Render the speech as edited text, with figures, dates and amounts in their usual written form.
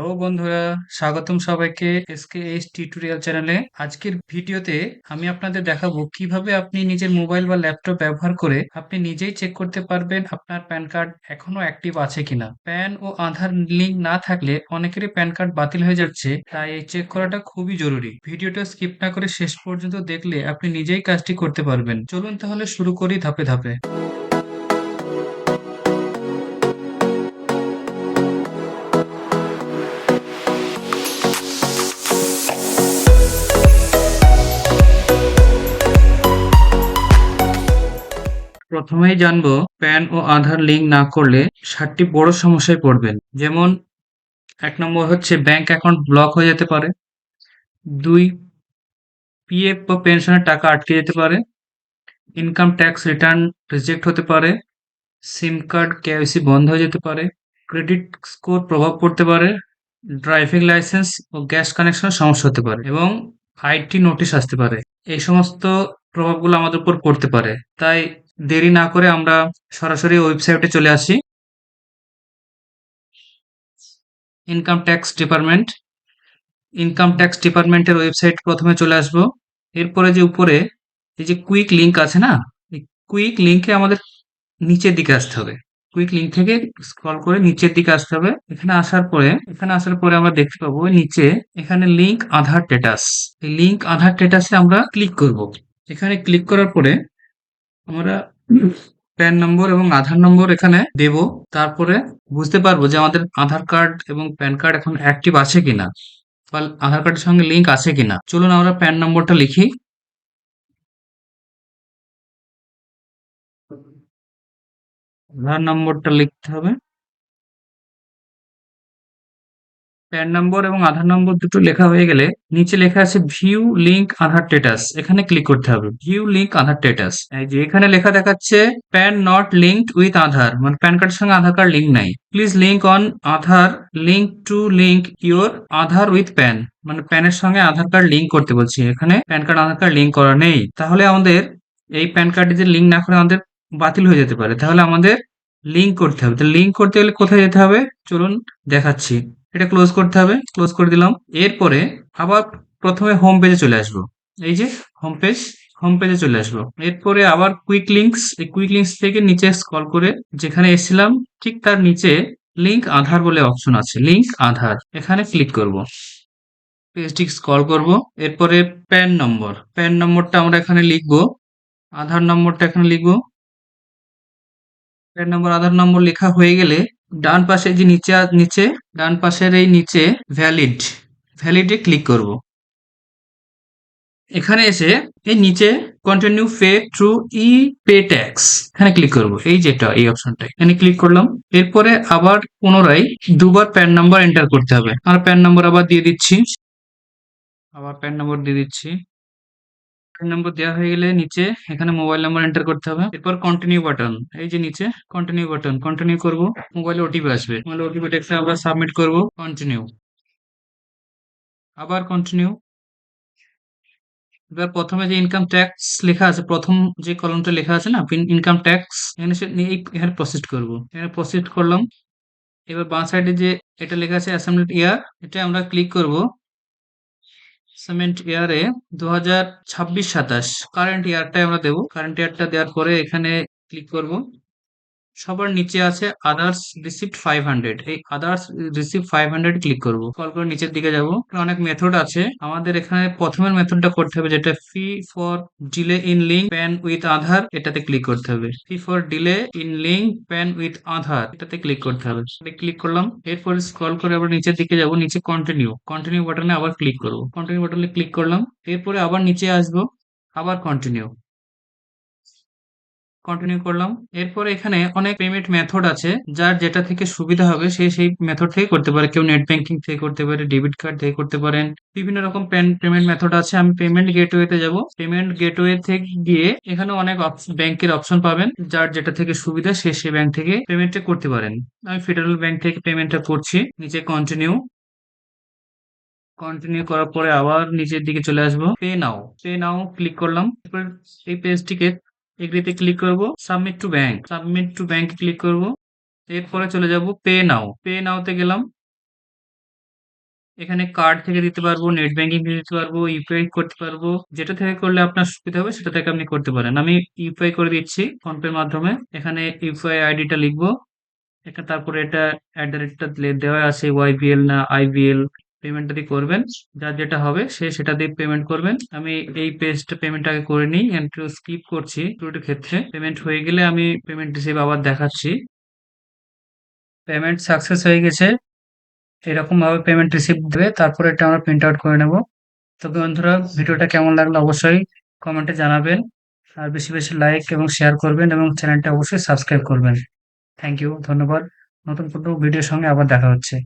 Hello বন্ধুরা, স্বাগতম সবাইকে এসকেএইচ টিউটোরিয়াল চ্যানেলে। আজকের ভিডিওতে আমি আপনাদের দেখাবো কিভাবে আপনি নিজের মোবাইল বা ল্যাপটপ ব্যবহার করে আপনি নিজেই চেক করতে পারবেন আপনার প্যান কার্ড এখনো অ্যাক্টিভ আছে কিনা। প্যান ও আধার লিঙ্ক না থাকলে অনেকেরই প্যান কার্ড বাতিল হয়ে যাচ্ছে, তাই এই চেক করাটা খুবই জরুরি। ভিডিওটা স্কিপ না করে শেষ পর্যন্ত দেখলে আপনি নিজেই কাজটি করতে পারবেন। চলুন তাহলে শুরু করি ধাপে ধাপে। প্রথমেই জানবো প্যান ও আধার লিঙ্ক না করলে 7টি বড় সমস্যায় পড়বেন। যেমন 1 নম্বর হচ্ছে ব্যাংক অ্যাকাউন্ট ব্লক হয়ে যেতে পারে। 2, পিএফ বা পেনশনের টাকা আটকে যেতে পারে। ইনকাম ট্যাক্স রিটার্ন রিজেক্ট হতে পারে। সিম কার্ড কেওয়াইসি বন্ধ হয়ে যেতে পারে। ক্রেডিট স্কোর প্রভাব পড়তে পারে। ড্রাইভিং লাইসেন্স ও গ্যাস কানেকশনের সমস্যা হতে পারে এবং আইটি নোটিশ আসতে পারে। এই সমস্ত প্রভাবগুলো আমাদের উপর পড়তে পারে। তাই দেরি না করে আমরা সরাসরি ওয়েবসাইটে চলে আসি। ইনকাম ট্যাক্স ডিপার্টমেন্ট ডিপার্টমেন্টের ওয়েবসাইট প্রথমে চলে আসবো। এরপরে যে উপরে এই যে কুইক লিংক আছে না, এই কুইক লিংকে আমাদের নিচের দিকে আসতে হবে। কুইক লিংক থেকে স্ক্রল করে নিচের দিকে আসতে হবে। এখানে আসার পরে আমরা দেখতে পাবো নিচে এখানে লিংক আধার স্ট্যাটাস। এই লিংক আধার স্ট্যাটাসে আমরা ক্লিক করব। এখানে ক্লিক করার পরে আমরা প্যান নম্বর এবং আধার নম্বর এখানে দেব। তারপরে বুঝতে পারবো যে আমাদের আধার কার্ড এবং প্যান কার্ড এখন অ্যাক্টিভ আছে কিনা বা আধার কার্ডের সঙ্গে লিংক আছে কিনা। চলুন আমরা প্যান নম্বরটা লিখি। আধার নম্বরটা লিখতে হবে। প্যান নম্বর এবং আধার নম্বর দুটো লেখা হয়ে গেলে নিচে লেখা আছে ভিউ লিংক আধার স্ট্যাটাস, এখানে ক্লিক করতে হবে। ভিউ লিংক আধার স্ট্যাটাস, এই যে এখানে লেখা দেখাচ্ছে প্যান নট লিঙ্কড উইথ আধার, মানে প্যান কার্ডের সঙ্গে আধার কার্ড লিঙ্ক নাই। Please link on Aadhaar link to link your Aadhaar with pan, মানে প্যানের সঙ্গে আধার কার্ড লিঙ্ক করতে বলছি। এখানে প্যান কার্ড আধার কার্ড লিঙ্ক করা নেই, তাহলে আমাদের এই প্যান কার্ডে যে লিঙ্ক না করে আমাদের বাতিল হয়ে যেতে পারে। তাহলে আমাদের লিঙ্ক করতে হবে। তো লিঙ্ক করতে গেলে কোথায় যেতে হবে চলুন দেখাচ্ছি। এটা ক্লোজ করতে হবে, ক্লোজ করে দিলাম। এরপরে আবার প্রথমে হোম পেজে চলে আসবো। এই যে হোম পেজে চলে আসবো। এরপরে আবার কুইক লিঙ্কস, এই কুইক লিঙ্কস থেকে নিচে স্ক্রল করে যেখানে এসেছিলাম ঠিক তার নিচে লিঙ্ক আধার বলে অপশন আছে, লিঙ্ক আধার, এখানে ক্লিক করব। পেজটি স্ক্রল করব। এরপরে প্যান নম্বরটা আমরা এখানে লিখবো, আধার নম্বরটা এখানে লিখবো। প্যান নম্বর আধার নম্বর লেখা হয়ে গেলে ডান পাশে যে নিচে ডান পাশের এই নিচে ভ্যালিড ভ্যালিডে ক্লিক করব। এখানে এসে এই নিচে কন্টিনিউ পে থ্রু ই পে ট্যাক্স, এখানে ক্লিক করব। এই যেটা এই অপশনটা এখানে ক্লিক করলাম। এরপরে আবার পুনরায় দুবার প্যান নাম্বার এন্টার করতে হবে। আর প্যান নাম্বার আবার দিয়ে দিচ্ছি। প্যান নাম্বার দেওয়া হয়ে গেলে নিচে এখানে মোবাইল নাম্বার এন্টার করতে হবে। এরপর কন্টিনিউ বাটন, এই যে নিচে কন্টিনিউ বাটন, কন্টিনিউ করব। মোবাইলে ওটিপি আসবে, মোবাইলে ওটিপি টেক্সটে আমরা সাবমিট করব। কন্টিনিউ, আবার কন্টিনিউ। এবার প্রথমে যে ইনকাম ট্যাক্স লেখা আছে, প্রথম যে কলমটা লেখা আছে না ইনকাম ট্যাক্স, এখানে প্রসিড করব। এখানে প্রসিড করলাম। এবার বাঁ সাইডে যে এটা লেখা আছে অ্যাসাইনমেন্ট ইয়ার, এটা আমরা ক্লিক করব। অ্যাসাইনমেন্ট ইয়ারে 2026-27 কারেন্ট ইয়ারটাই আমরা দেবো। কারেন্ট ইয়ারটা দেওয়ার পরে এখানে ক্লিক করব। সবার নিচে আছে আদার্স রিসিপ্ট 500, এই আদার্স রিসিপ্ট 500 ক্লিক করব। কল করে নিচের দিকে যাব। অনেক মেথড আছে, আমাদের এখানে প্রথমের মেথডটা করতে হবে, যেটা fee for delay in link PAN with Aadhaar, এটাতে ক্লিক করতে হবে। Fee for delay in link PAN with Aadhaar, এটাতে ক্লিক করতে হবে। ক্লিক করলাম। এরপর স্ক্রল করে আবার নিচের দিকে যাব। নিচে কন্টিনিউ বাটনে আবার ক্লিক করব। কন্টিনিউ বাটনে ক্লিক করলাম। এরপরে আবার নিচে আসবো, আবার কন্টিনিউ করলাম। এরপরে এখানে অনেক পেমেন্ট মেথড আছে, যার যেটা থেকে সুবিধা হবে সে সেই মেথড থেকে করতে পারে। কেউ নেট ব্যাংকিং থেকে করতে পারে, ডেবিট কার্ড থেকে করতে পারেন, বিভিন্ন রকম পেমেন্ট মেথড আছে। আমি পেমেন্ট গেটওয়েতে যাব। পেমেন্ট গেটওয়ে থেকে গিয়ে এখানে অনেক ব্যাংকের অপশন পাবেন, যার যেটা থেকে সুবিধা সে সেই ব্যাংক থেকে পেমেন্টটা করতে পারেন। আমি ফেডারেল ব্যাংক থেকে পেমেন্টটা করছি। নিচে কন্টিনিউ করার পরে আবার নিচের দিকে চলে আসবো। পে নাও ক্লিক করলাম। এরপর এই পেজটিকে এগ্রিতে ক্লিক করব। সাবমিট টু ব্যাংক ক্লিক করব। এরপরে চলে যাব পে নাও তে গেলাম। এখানে কার্ড থেকে দিতে পারবো, নেট ব্যাংকিং থেকে দিতে পারবো, ইউপিআই করতে পারবো। যেটা থেকে করলে আপনার সুবিধা হবে সেটা থেকে আপনি করতে পারেন। আমি ইউপিআই করে দিচ্ছি ফোনপের মাধ্যমে। এখানে ইউপিআই আইডিটা লিখবো। তারপরে এটা টা দেওয়া আছে ওয়াইবিএল না আইবিএল, পেমেন্টটা দিয়ে করবেন। যার যেটা হবে সে সেটা দিয়ে পেমেন্ট করবেন। আমি এই পেমেন্ট আগে করে নিই, একটু স্কিপ করছি পুরোটা ক্ষেত্রে। পেমেন্ট হয়ে গেলে আমি পেমেন্ট রিসিভ আবার দেখাচ্ছি। পেমেন্ট সাকসেস হয়ে গেছে। এরকম ভাবে পেমেন্ট রিসিভ দেবে, তারপরে এটা আমরা প্রিন্ট আউট করে নেব। তবে বন্ধুরা, ভিডিওটা কেমন লাগলো অবশ্যই কমেন্টে জানাবেন। আর বেশি বেশি লাইক এবং শেয়ার করবেন এবং চ্যানেলটা অবশ্যই সাবস্ক্রাইব করবেন। থ্যাংক ইউ, ধন্যবাদ। নতুন কোনো ভিডিওর সঙ্গে আবার দেখা হচ্ছে।